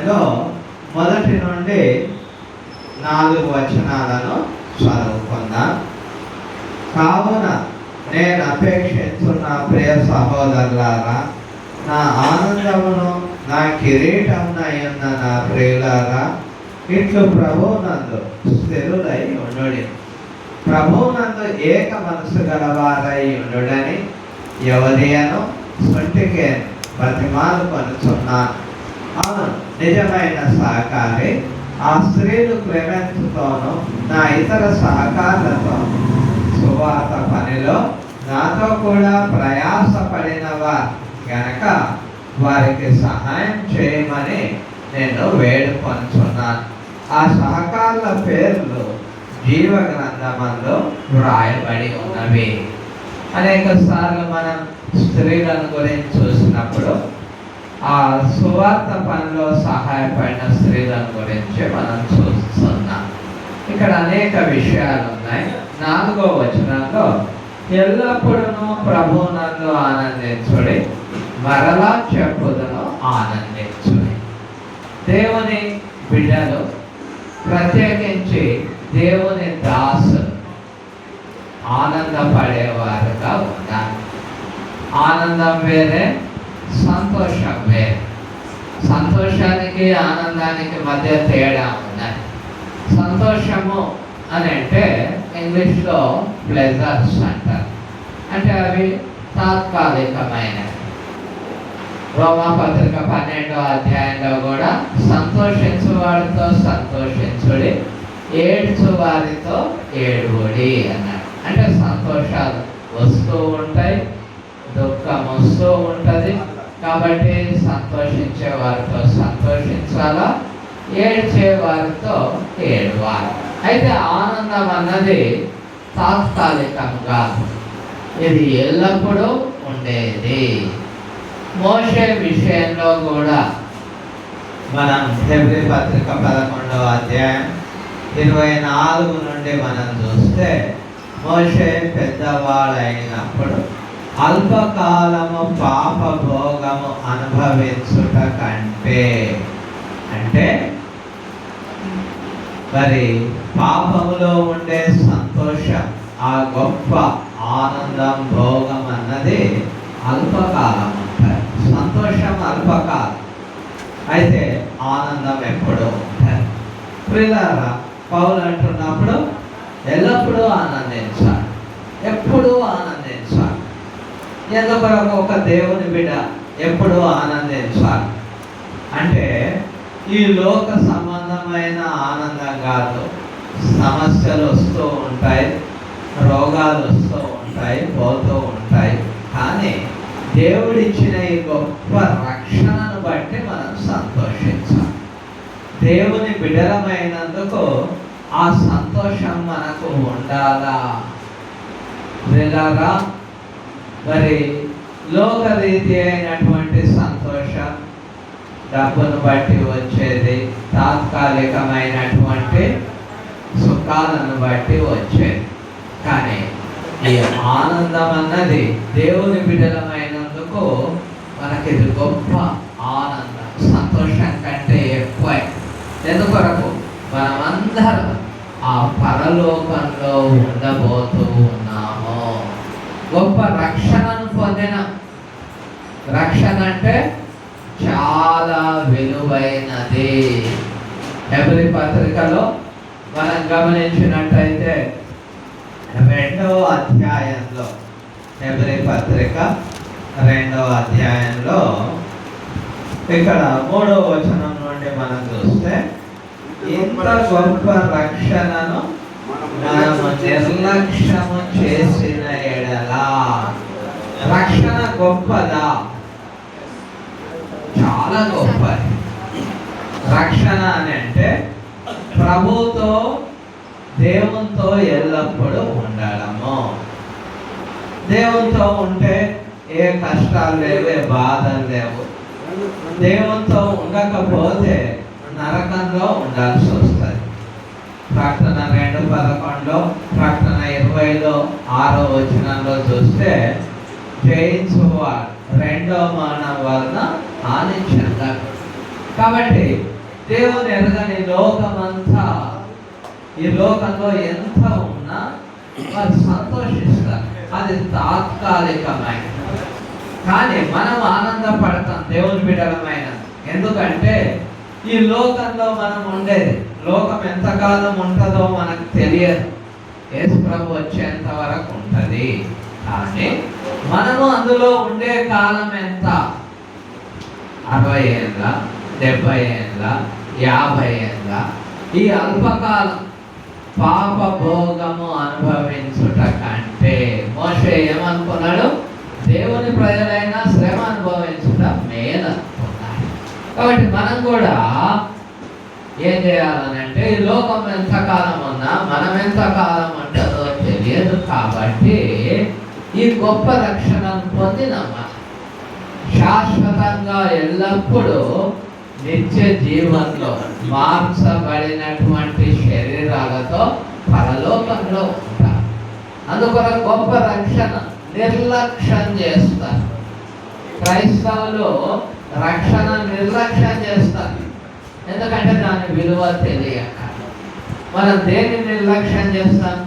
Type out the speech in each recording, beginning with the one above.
అధ్యాయంలో మొదటి నుండి 4 వచనాలను చదువుకుందాం. కావున నేను అపేక్షిస్తున్న ప్రియ సహోదరులారా, నా ఆనందమును నా కిరీటమునయున్న నా ప్రియులారా, ఇట్లు ప్రభువునందు స్థిరులై ఉండుడి. ప్రభువునందు ఏక మనసు గలవారై ఉండుడని ఎవరియను సొంటికే బతిమాలు కొనుచున్నాను. అవును, నిజమైన సహకారి ఆ స్త్రీలు క్లెమెంతుతోనూ నా ఇతర సహకారులతోనూ సువార్త పనిలో నాతో కూడా ప్రయాసపడిన వారు గనక వారికి సహాయం చేయమని నేను వేడుకొనుచున్నాను. ఆ సహకారుల పేర్లు జీవ గ్రంథమంలో వ్రాయబడి ఉన్నవి. అనేక సార్లు మనం స్త్రీలను గురించి చూసినప్పుడు ఆ సువార్త పనిలో సహాయపడిన స్త్రీలను గురించి మనం చూస్తున్నాం. ఇక్కడ అనేక విషయాలు ఉన్నాయి. 4వ వచనంలో ఎల్లప్పుడూ ప్రభువునందు ఆనందించుడి, మరలా చెప్పుదును ఆనందించుడి. దేవుని బిడ్డలు, ప్రత్యేకించి దేవుని దాసులు ఆనందపడేవారుగా ఉండాలి. ఆనందం వేరే, సంతోషం వేరే. సంతోషానికి ఆనందానికి మధ్య తేడా ఉన్నది. సంతోషము అని అంటే ఇంగ్లీష్లో ప్లెజర్స్ అంటారు. అంటే అవి తాత్కాలికమైనవి. రోమాపత్రిక 12వ అధ్యాయంలో కూడా సంతోషించు వారితో సంతోషించుడి, ఏడ్చు వారితో ఏడువుడి అన్నాడు. అంటే సంతోషాలు వస్తూ ఉంటాయి, దుఃఖం వస్తూ ఉంటుంది. కాబట్టి సంతోషించే వారితో సంతోషించాలా, ఏడ్చే వారితో ఏడవాలి. అయితే ఆనందం అన్నది తాత్కాలికంగా, ఇది ఎల్లప్పుడూ ఉండేది. మోషే విషయంలో కూడా మనం హెబ్రీ పత్రిక 11వ అధ్యాయం 24 నుండి మనం చూస్తే, మోషే పెద్దవాడైనప్పుడు అల్పకాలము పాప భోగము అనుభవించుట కంటే, అంటే మరి పాపములో ఉండే సంతోషం, ఆ గొప్ప ఆనందం, భోగం అన్నది అల్పకాలం ఉంటాయి. సంతోషం అల్పకాలం, అయితే ఆనందం ఎప్పుడూ ఉంటాయి. ప్రియులారా, పౌలు అంటున్నప్పుడు ఎల్లప్పుడూ ఆనందించాలి, ఎప్పుడూ ఆనందించాలి. ఎందుకొరకు ఒక దేవుని బిడ్డ ఎప్పుడూ ఆనందించాలి అంటే, ఈ లోక సంబంధమైన ఆనందం కాదు. సమస్యలు వస్తూ ఉంటాయి, రోగాలు వస్తూ ఉంటాయి, పోతూ ఉంటాయి. కానీ దేవుడిచ్చిన ఈ గొప్ప రక్షణను బట్టి మనం సంతోషించాలి. దేవుని బిడలమైనందుకు ఆ సంతోషం మనకు ఉండాలా. వెళ్ళారా? మరి లోకరీతి అయినటువంటి సంతోషం డబ్బును బట్టి వచ్చేది, తాత్కాలికమైనటువంటి సుఖాలను బట్టి వచ్చేది. కానీ ఈ ఆనందం అన్నది దేవుని బిడ్డలమైనందుకు మనకి ఇది గొప్ప ఆనందం, సంతోషం కంటే ఎక్కువ. ఎందుకొరకు మనమందరం ఆ పరలోకంలో ఉండబోతూ ఉన్నాము. గొప్ప రక్షణను పొందిన, రక్షణ అంటే చాలా విలువైనది. హెబ్రీ పత్రికలో మనం గమనించినట్టయితే 2వ అధ్యాయంలో, హెబ్రీ పత్రిక 2వ అధ్యాయంలో ఇక్కడ 3వ వచనం నుండి మనం చూస్తే, ఇంత గొప్ప రక్షణను మనము నిర్లక్ష్యము చేసిన ఎడలా. రక్షణ గొప్పదా? చాలా గొప్పది. రక్షణ అని అంటే ప్రభుతో, దేవునితో ఎల్లప్పుడూ ఉండడము. దేవునితో ఉంటే ఏ కష్టాలు లేవు, ఏ బాధలు లేవు. దేవునితో ఉండకపోతే నరకంలో ఉండాల్సి వస్తుంది. ప్రకటన 2:11, ప్రకటన 20లో 6వ వచనంలో చూస్తే, జయించువాడు రెండో మరణం వలన హాని చెందడు. కాబట్టి దేవుని ఎరగని లోకమంతా, ఈ లోకంలో ఎంత ఉన్నా వారు సంతోషిస్తారు. అది తాత్కాలికమైన, కానీ మనం ఆనందపడతాం దేవుని బిడ్డలమైన. ఎందుకంటే ఈ లోకంలో మనం ఉండేది, లోకం ఎంతకాలం ఉంటుందో మనకు తెలియదు. యేసు ప్రభు వచ్చేంత వరకు ఉంటుంది. కానీ మనము అందులో ఉండే కాలం ఎంత? 60 ఏళ్ళ, 70 ఏళ్ళ, 50 ఏళ్ళ. ఈ అల్పకాలం పాప భోగము అనుభవించుట కంటే మోషే ఏమనుకున్నాడు? దేవుని ప్రజలైన శ్రమ అనుభవించుట మేలు అనుకున్నాడు. కాబట్టి మనం కూడా ఏం చేయాలనంటే, ఈ లోకం ఎంతకాలం ఉన్నా మనం ఎంతకాలం ఉంటుందో తెలియదు. కాబట్టి ఈ గొప్ప రక్షణను పొందినమ్మా శాశ్వతంగా ఎల్లప్పుడూ నిత్య జీవనంలో మార్చబడినటువంటి శరీరాలతో పరలోకంలో ఉంటారు. అందుకొర గొప్ప రక్షణ నిర్లక్ష్యం చేస్తారు. క్రైస్తవులు రక్షణ నిర్లక్ష్యం చేస్తారు. ఎందుకంటే దాని విలువ తెలియక. మనం దేన్ని నిర్లక్ష్యం చేస్తాం?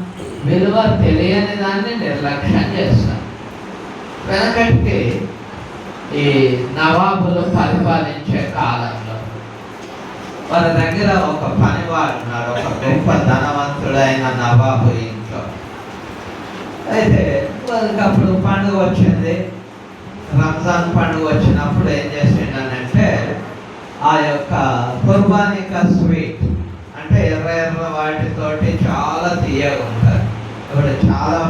విలువ తెలియని దాన్ని నిర్లక్ష్యం చేస్తాం. వెనకటి ఈ నవాబులు పరిపాలించే కాలంలో వాళ్ళ దగ్గర ఒక పనివాడు ఉన్నాడు, ఒక గొప్ప ధనవంతుడైన నవాబు ఇంట్లో. అయితే వాళ్ళకి అప్పుడు పండుగ వచ్చింది, రంజాన్ పండుగ వచ్చినప్పుడు ఏం చేసిండనంటే, ఆ యొక్క కుర్బానిక స్వీట్ అంటే ఎర్ర ఎర్ర వాటితోటి చాలా తీయగా ఉంటుంది. ఇప్పుడు చాలా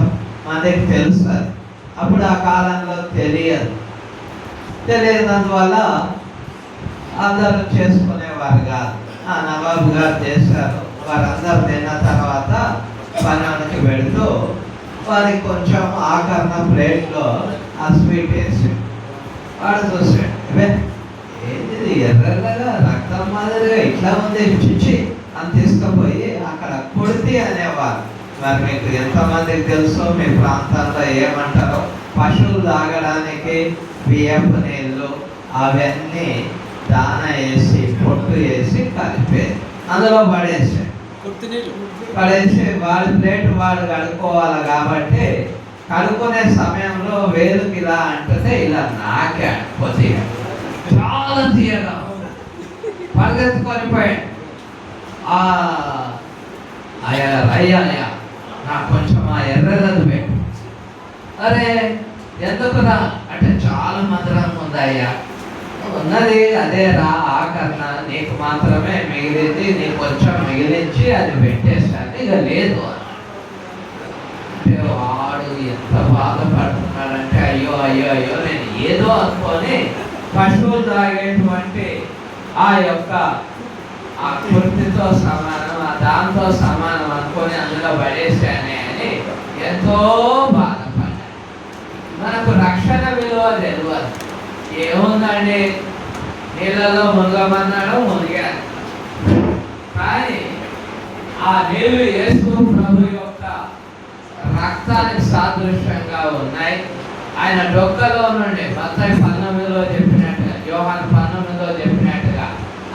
మందికి తెలుసు. అప్పుడు ఆ కాలంలో తెలియనందువల్ల అందరూ చేసుకునేవారు కాదు. ఆ నవాబు గారు చేశారు. వారందరూ తిన్న తర్వాత పనానికి వెళుతూ వారికి కొంచెం ఆకరణ ప్లేట్లో ఆ స్వీట్ వేసి వాడు చూసాడు, ఏంటిది ఎర్రగా రక్తం మాదిరిగా ఇట్లా ఉంది, చిచ్చి అని తీసుకుపోయి అక్కడ కొడితి అనేవారు. మరి మీకు ఎంతమందికి తెలుసో మీ ప్రాంతాల్లో ఏమంటారో, పశువులు తాగడానికి బియ్యపు నీళ్ళు అవన్నీ దాన వేసి పొట్టు వేసి కలిపి అందులో పడేసి వాడి ప్లేట్ వాడు కడుక్కోవాలి. కాబట్టి కడుక్కునే సమయంలో వేలుకి ఇలా అంటే ఇలా నాకాడు, కొద్దిగా చాలా తీయగా పరిగెత్తుకొని పోయాడు. అయ్యా నాకు కొంచెం ఆ ఎర్రగదు పెట్టు. అరే ఎందుకురా అంటే, చాలా మధురంగా ఉంది అయ్యా. ఉన్నది అదే రా, ఆకరణ నీకు మాత్రమే మిగిలింది, నీకు కొంచెం మిగిలించి అది పెట్టేశాను, ఇక లేదు అంటే వాడు ఎంత బాధపడుతున్నాడంటే, అయ్యో అయ్యో అయ్యో నేను ఏదో అనుకొని పశువులు తాగేటువంటి ఆ యొక్క ఆ కుర్తితో సమానం, ఆ దాంతో సమానం అనుకొని అందులో పడేశానే అని ఎంతో బాధపడ్డాడు. మనకు రక్షణ విలువ తెలియదు. ఏముందండి, నీళ్ళలో మునగమన్నాడు, మునిగాడు. కానీ ఆ నీళ్ళు యేసు ప్రభు యొక్క రక్తానికి సాదృశ్యంగా ఉన్నాయి. ఆయన డొక్కలో నుండి మత్తయి 19లో చెప్పినట్టుగా, యోహాను 19లో చెప్పినట్టుగా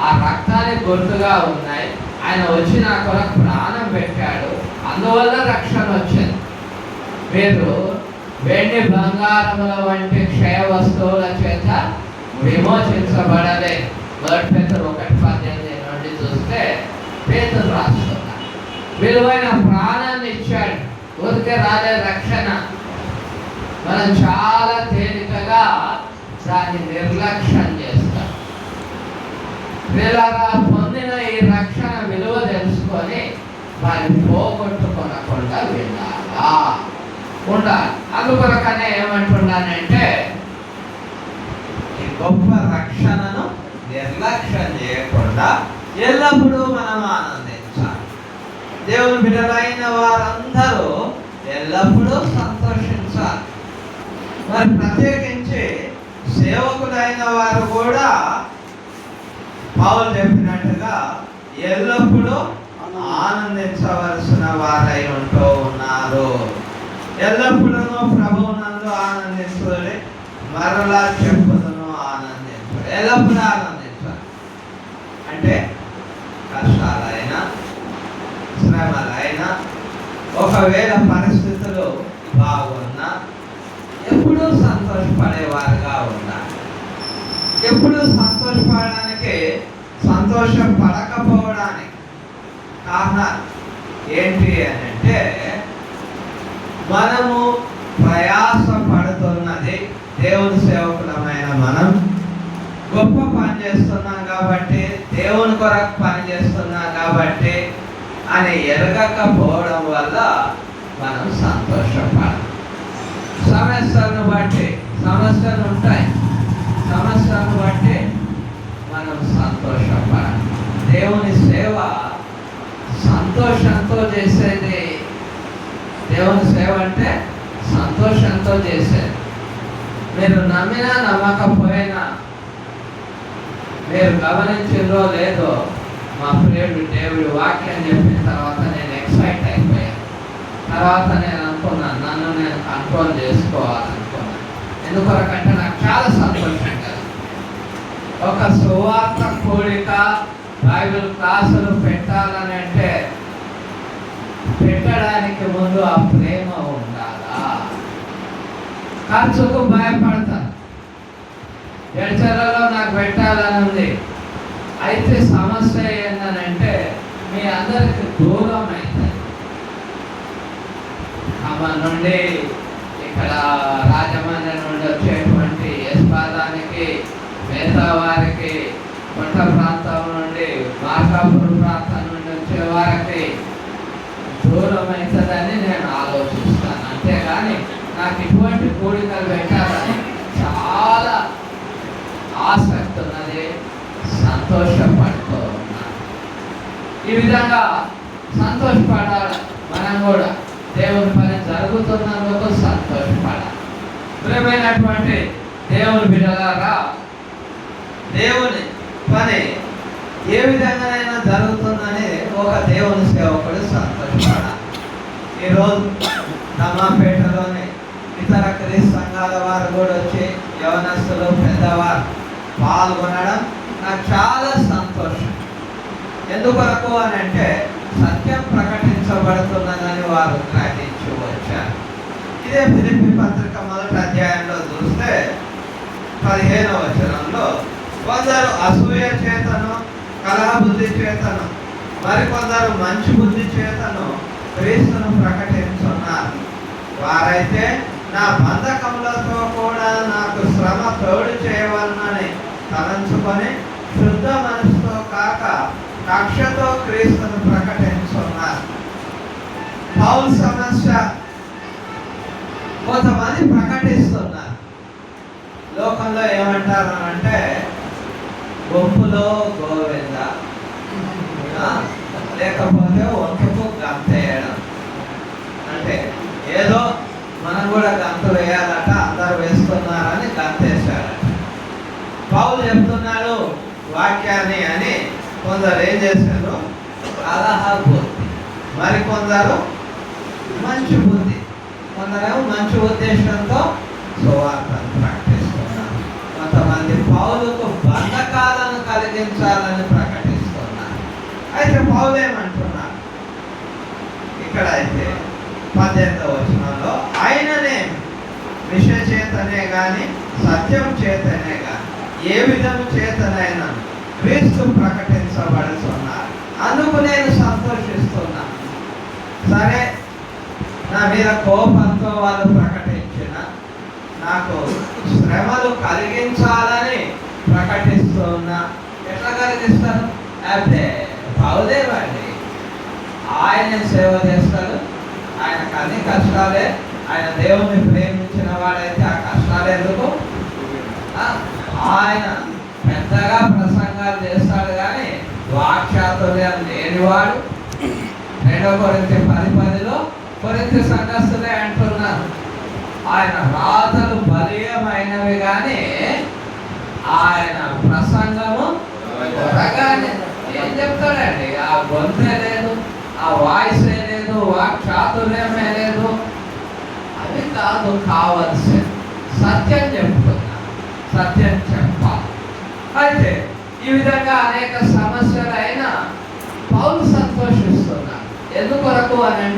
ఆ రక్తానికి గుర్తుగా ఉన్నాయి. ఆయన వచ్చి నా కొరకు ప్రాణం పెట్టాడు, అందువల్ల రక్షణ వచ్చింది. మీరు వెండి బంగారముల వంటి క్షయ వస్తువుల చేత విమోచించబడలే. 1 పేతురు 1:18 నుండి చూస్తే పేతురు రాస్తున్నాడు, విలువైన ప్రాణాన్ని ఇచ్చాడు, ఊరికే రాలే రక్షణ. మనం చాలా తేలికగా దాన్ని నిర్లక్ష్యం చేస్తాం. వీళ్ళగా పొందిన ఈ రక్షణ విలువ తెలుసుకొని వారిని పోగొట్టుకోనకుండా ఉండాలి. అందుకొరకనే ఏమంటున్నానంటే, ఈ గొప్ప రక్షణను నిర్లక్ష్యం చేయకుండా ఎల్లప్పుడూ మనం ఆనందించాలి. దేవుని బిడ్డలైన వారందరూ ఎల్లప్పుడూ సంతోషించాలి. మరి ప్రత్యేకించి సేవకులైన వారు కూడా పౌలు చెప్పినట్టుగా ఎల్లప్పుడూ ఆనందించవలసిన వారై ఉంటూ ఉన్నారు. ఎల్లప్పుడూ ప్రభువునందు ఆనందించుడి, మరలా చెప్పుదును ఆనందించు. ఎల్లప్పుడూ ఆనందించాలి. అంటే కష్టాలైనా శ్రమలైనా ఒకవేళ పరిస్థితులు బాగున్నా ఎప్పుడూ సంతోషపడేవారుగా ఉండాలి. ఎప్పుడూ సంతోషపడడానికి, సంతోషపడకపోవడానికి కారణాలు ఏంటి అని అంటే, మనము ప్రయాస పడుతున్నది దేవుని సేవకులమైన మనం గొప్ప పని చేస్తున్నాం కాబట్టి, దేవుని కొరకు పని చేస్తున్నాం కాబట్టి అని ఎరగకపోవడం వల్ల మనం సంతోషపడాలి. సమస్యలను బట్టి, సమస్యలు ఉంటాయి, సమస్యలను బట్టి మనం సంతోషపడాలి. దేవుని సేవ సంతోషంతో చేసేది. దేవుని సేవ అంటే సంతోషంతో చేసేది. మీరు నమ్మినా నమ్మకపోయినా, మీరు గమనించిందో లేదో, మా ప్రియుడు దేవుడి వాక్యం చెప్పిన తర్వాత నేను ఎక్సైట్ అయిపోయాను. తర్వాత నేను అనుకున్నాను, నన్ను నేను కంట్రోల్ చేసుకోవాలనుకున్నాను. ఎందుకొరకంటే నాకు చాలా సంతోషం కదా. ఒక సువార్త కూడిక, బైబిల్ క్లాసులు పెట్టాలని అంటే పెట్టడానికి ముందు ఆ ప్రేమ ఉండాలా. ఖర్చుకు భయపడతాను. ఎడ్చర్లలో నాకు పెట్టాలని ఉంది. అయితే సమస్య ఏంటనంటే మీ అందరికి దూరం అవుతుంది. ఖమ్మం నుండి ఇక్కడ రాజమండ్రి నుండి వచ్చేటువంటి యశ్వాదానికి, మిగతా వారికి కొండ ప్రాంతం నుండి, మార్కాపురం ప్రాంతం నుండి వచ్చే వారికి దూరం అవుతుందని నేను ఆలోచిస్తాను. అంతేగాని నాకు ఇటువంటి కోరికలు పెట్టాలని చాలా ఆసక్తి ఉన్నది, సంతోషపడుతూ ఉన్నాను. ఈ విధంగా సంతోషపడాలి. మనం కూడా దేవుని పని జరుగుతున్నందుకు సంతోషపడాలి. ప్రియమైనటువంటి దేవుని బిడ్డలారా, దేవుని పని ఏ విధంగానైనా జరుగుతుందని ఒక దేవుని సేవకుడు సంతోషపడాలి. ఈరోజు నమ్మాపేటలోని ఇతర క్రీస్తు సంఘాల వారు కూడా వచ్చి యవనస్తులు, పెద్దవారు పాల్గొనడం నాకు చాలా సంతోషం. ఎందుకొరకు అని అంటే సత్యం ప్రకటించబడుతున్నదని వారు గ్రహించి వచ్చారు. ఇదే ఫిలిప్పీ పత్రిక 1వ అధ్యాయంలో చూస్తే 15వ వచనంలో, కొందరు అసూయ చేతను, కలహ బుద్ధి చేతను, మరికొందరు మంచి బుద్ధి చేతను క్రీస్తును ప్రకటించున్నారు. వారైతే నా బంధకములతో కూడా నాకు శ్రమ తోడు చేయవలనని తలంచుకొని శుద్ధ మనసుతో కాక కక్షతో క్రీస్తును ప్రకటించున్నారు. పౌలు సమస్య, కొంతమంది ప్రకటిస్తున్నారు. లోకంలో ఏమంటారు అంటే గుంపులో గోవింద, లేకపోతే ఒంటుకు గంతేయడం. అంటే ఏదో మనం కూడా గంత వేయాలట, అందరు వేస్తున్నారని గంతేశారట. పౌలు చెప్తున్నాడు వాక్యాన్ని అని కొందరు ఏం చేశారు, కలహ బుద్ధి, మరికొందరు మంచి బుద్ధి. కొందరేమో మంచి ఉద్దేశంతో సువార్తను ప్రకటిస్తున్నారు. కొంతమంది పౌలుకు బంధకాలను కలిగించాలని ప్రకటిస్తున్నారు. అయితే పౌలు ఏమంటున్నారు ఇక్కడ అయితే 18వ వచనంలో, ఆయననే విషయ చేతనే గాని సత్యం చేతనే గాని ఏ విధము చేతనైనా క్రీస్తు ప్రకటించబడుతున్నారు. అందుకు నేను సంతోషిస్తున్నాను. సరే, నా మీద కోపంతో వాళ్ళు ప్రకటించిన, నాకు శ్రమలు కలిగించాలని ప్రకటిస్తున్నా. ఎట్లా కలిగిస్తారు? అదే పౌలేవండి, ఆయన సేవ చేస్తాడు. ఆయనకు అన్ని కష్టాలే. ఆయన దేవుని ప్రేమించిన వాడైతే ఆ కష్టాలు ఎందుకు? ఆయన పెద్దగా ప్రసంగాలు చేస్తాడు కానీ వాక్చాతుర్యం లేనివాడు. 2 కొరింథీ 10:10లో కొరింథీ సంఘస్థులే అంటున్నారు, ఆయన రాతలు బలీయమైనవి కానీ ఆయన ప్రసంగము త్వరగానే. ఏం చెప్తాడండి? ఆ గొంతే లేదు, ఆ వాయిసే లేదు, వాక్చాతుర్యమే లేదు. అవి కాదు కావాల్సింది. సత్యం చెప్తున్నా, సత్యం చెప్పాలి. అయితే ఈ విధంగా అనేక సమస్యలు అయినా పౌలు సంతోషిస్తున్నాడు. ఎందుకొరకు అని అంటే